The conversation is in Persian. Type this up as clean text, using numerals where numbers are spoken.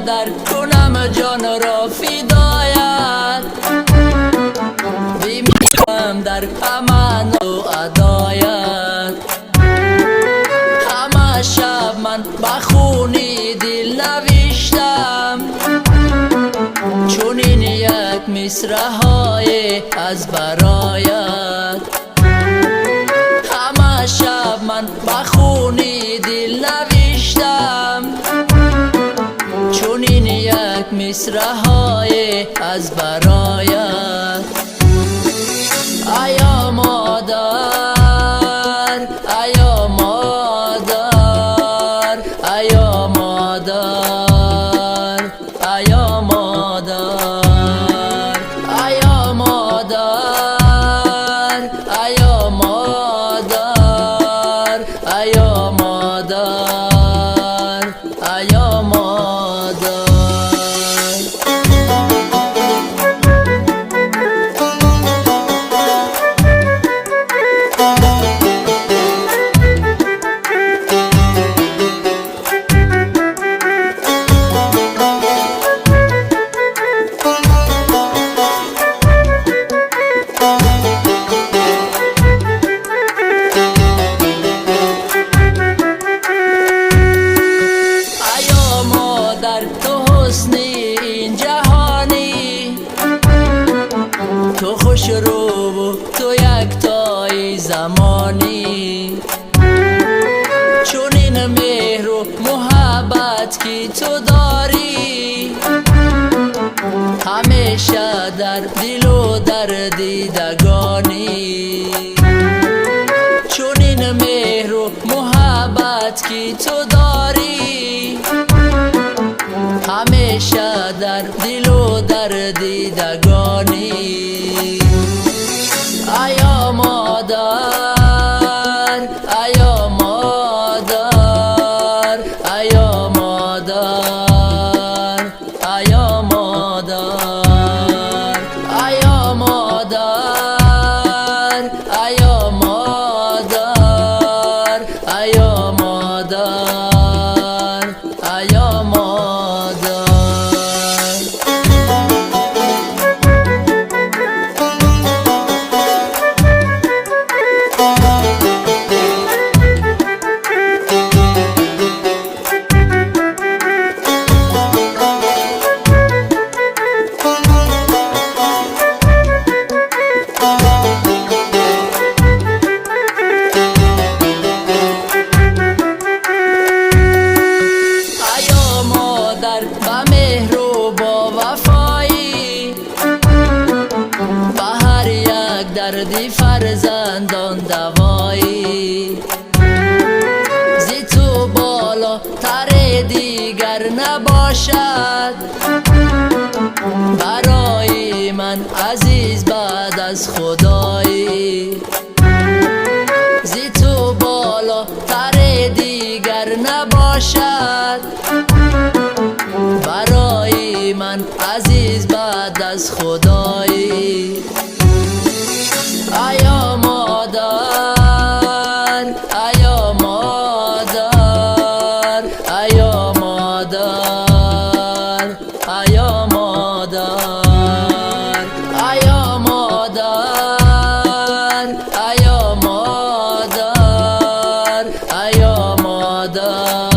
مادر کنم جان را فدایت، بمیرم در همه نوع ادایت. همه شب من بخونی دل نوشتم، چونین یک مصرع های از برایت. همه شب من بخونی دل نوشتم، چونین یک مصرع های از برایت. ایا مادر، ایا مادر، ایا مادر، ایا مادر، ایا مادر، ایا مادر، ایا مادر، ایا مادر. تو خوش رو و تو یکتای زمانی، چون این مهر و محبت که تو داری، همیشه در دل و در دیدگانی. چون این مهر و محبت که تو داری، همیشه در دل و در دیدگانی. ایا مادر، ایا مادر، ایا مادر، ایا مادر، ایا مادر، ایا مادر، ایا مادر، ایا مادر. با مهر و با وفایی، با هر یک دردی فرزندان دوایی. زی تو بالا تر دیگر نباشد، برای من عزیز بعد از خدایی. زی تو بالا تر دیگر نباشد، برای من عزیز بعد از خدایی. ایا مادر، ایا مادر، ایا مادر، ایا مادر، ایا مادر، ایا مادر، ایا مادر.